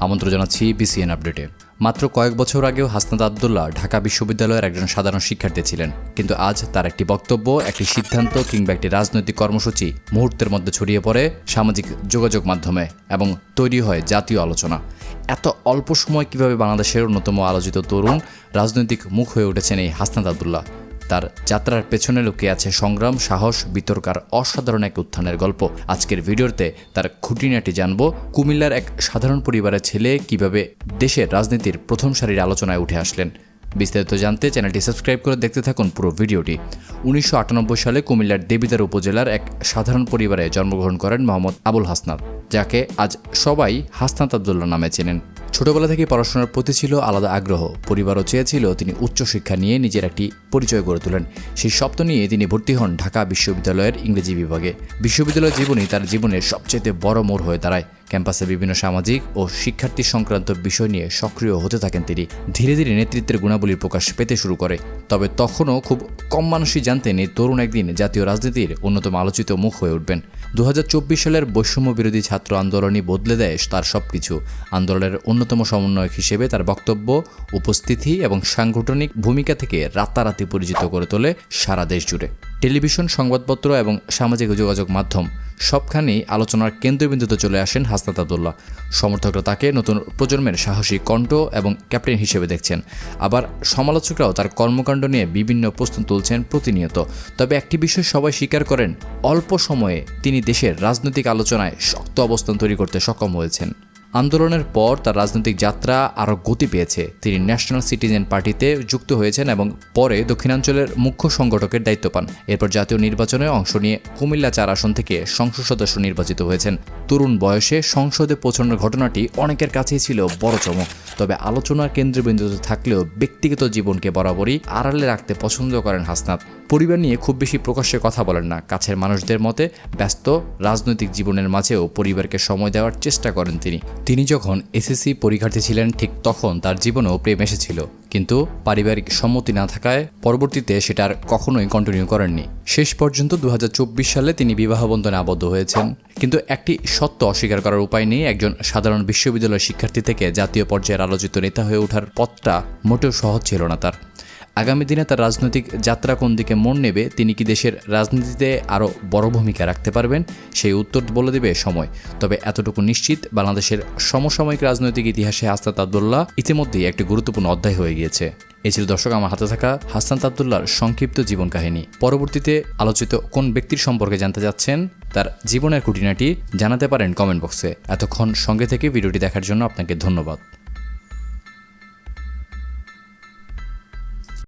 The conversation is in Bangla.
আমন্ত্রণ জানাচ্ছি বিসিএন আপডেটে। মাত্র কয়েক বছর আগেও হাসনাত আবদুল্লাহ ঢাকা বিশ্ববিদ্যালয়ের একজন সাধারণ শিক্ষার্থী ছিলেন, কিন্তু আজ তার একটি বক্তব্য, একটি সিদ্ধান্ত কিংবা একটি রাজনৈতিক কর্মসূচি মুহূর্তের মধ্যে ছড়িয়ে পড়ে সামাজিক যোগাযোগ মাধ্যমে এবং তৈরি হয় জাতীয় আলোচনা। এত অল্প সময় কিভাবে বাংলাদেশের অন্যতম আলোচিত তরুণ রাজনৈতিক মুখ হয়ে উঠেছেন এই হাসনাত আবদুল্লাহ? তার যাত্রার পেছনে লুকিয়ে আছে সংগ্রাম, সাহস, বিতর্কার অসাধারণ এক উত্থানের গল্প। আজকের ভিডিওতে তার খুঁটিনাটি জানব। কুমিল্লার এক সাধারণ পরিবারের ছেলে কিভাবে দেশের রাজনীতির প্রথম সারির আলোচনায় উঠে আসলেন। বিস্তারিত জানতে চ্যানেলটি সাবস্ক্রাইব করে দেখতে থাকুন পুরো ভিডিওটি। 1998 সালে কুমিল্লার দেবিদ্বার উপজেলার এক সাধারণ পরিবারে জন্মগ্রহণ করেন মোহাম্মদ আবুল হাসনাত, যাকে আজ সবাই হাসনাত আবদুল্লাহ নামে চেনেন। ছোটবেলা থেকে পড়াশোনার প্রতি ছিল আলাদা আগ্রহ। পরিবারও চেয়েছিল তিনি উচ্চশিক্ষা নিয়ে নিজের একটি পরিচয় গড়ে তোলেন। সেই স্বপ্ন নিয়ে তিনি ভর্তি হন ঢাকা বিশ্ববিদ্যালয়ের ইংরেজি বিভাগে। বিশ্ববিদ্যালয় জীবনই তার জীবনের সবচেয়ে বড় মোড় হয়ে দাঁড়ায়। ক্যাম্পাসে বিভিন্ন সামাজিক ও শিক্ষার্থী সংক্রান্ত বিষয় নিয়ে সক্রিয় হতে থাকেন তিনি। ধীরে ধীরে নেতৃত্বের গুণাবলীর প্রকাশ পেতে শুরু করে। তবে তখনও খুব কম মানুষই জানতেন এই তরুণ একদিন জাতীয় রাজনীতির অন্যতম আলোচিত মুখ হয়ে উঠবেন। 2024 সালের বৈষম্য বিরোধী ছাত্র আন্দোলনই বদলে দেয় তার সবকিছু। আন্দোলনের অন্যতম সমন্বয়ক হিসেবে তার বক্তব্য, উপস্থিতি এবং সাংগঠনিক ভূমিকা থেকে রাতারাতি পরিচিত করে তোলে সারা দেশ জুড়ে। টেলিভিশন, সংবাদপত্র এবং সামাজিক যোগাযোগ মাধ্যম সবখানেই আলোচনার কেন্দ্রবিন্দুতে চলে আসেন হাসনাত আবদুল্লাহ। সমর্থকরা তাকে নতুন প্রজন্মের সাহসী কণ্ঠ এবং ক্যাপ্টেন হিসেবে দেখছেন। আবার সমালোচকরাও তার কর্মকাণ্ড নিয়ে বিভিন্ন প্রশ্ন তুলছেন প্রতিনিয়ত। তবে একটি বিষয় সবাই স্বীকার করেন, অল্প সময়ে তিনি দেশের রাজনৈতিক আলোচনায় শক্ত অবস্থান তৈরি করতে সক্ষম হয়েছেন। আন্দোলনের পর তার রাজনৈতিক যাত্রা আরও গতি পেয়েছে। তিনি ন্যাশনাল সিটিজেন পার্টিতে যুক্ত হয়েছেন এবং পরে দক্ষিণাঞ্চলের মুখ্য সংগঠকের দায়িত্ব পান। এরপর জাতীয় নির্বাচনে অংশ নিয়ে কুমিল্লা 4 আসন থেকে সংসদ সদস্য নির্বাচিত হয়েছেন। তরুণ বয়সে সংসদে পৌঁছানোর ঘটনাটি অনেকের কাছেই ছিল বড় চমক। তবে আলোচনার কেন্দ্রবিন্দুতে থাকলেও ব্যক্তিগত জীবনকে বরাবরই আড়ালে রাখতে পছন্দ করেন হাসনাত। পরিবার নিয়ে খুব বেশি প্রকাশ্যে কথা বলেন না। কাছের মানুষদের মতে ব্যস্ত রাজনৈতিক জীবনের মাঝেও পরিবারকে সময় দেওয়ার চেষ্টা করেন তিনি যখন এসএসসি পরীক্ষার্থী ছিলেন, ঠিক তখন তার জীবনেও প্রেম এসেছিল, কিন্তু পারিবারিক সম্মতি না থাকায় পরবর্তীতে সেটা আর কখনোই কন্টিনিউ করেননি। শেষ পর্যন্ত 2024 সালে তিনি বিবাহ বন্ধনে আবদ্ধ হয়েছেন। কিন্তু একটি সত্য অস্বীকার করার উপায় নেই, একজন সাধারণ বিশ্ববিদ্যালয় শিক্ষার্থী থেকে জাতীয় পর্যায়ের আলোচিত নেতা হয়ে ওঠার পথটা মোটেও সহজ ছিল না তার। আগামী দিনে তার রাজনৈতিক যাত্রা কোন দিকে মোড় নেবে, তিনি কি দেশের রাজনীতিতে আরও বড় ভূমিকা রাখতে পারবেন, সেই উত্তর বলে দেবে সময়। তবে এতটুকু নিশ্চিত, বাংলাদেশের সমসাময়িক রাজনৈতিক ইতিহাসে হাসনাত আবদুল্লাহ ইতিমধ্যেই একটি গুরুত্বপূর্ণ অধ্যায় হয়ে গিয়েছে। এই ছিল দর্শক আমার হাতে থাকা হাসনাত আবদুল্লাহর সংক্ষিপ্ত জীবন কাহিনী। পরবর্তীতে আলোচিত কোন ব্যক্তির সম্পর্কে জানতে যাচ্ছেন, তার জীবনের খুঁটিনাটি জানাতে পারেন কমেন্ট বক্সে। এতক্ষণ সঙ্গে থেকে ভিডিওটি দেখার জন্য আপনাকে ধন্যবাদ।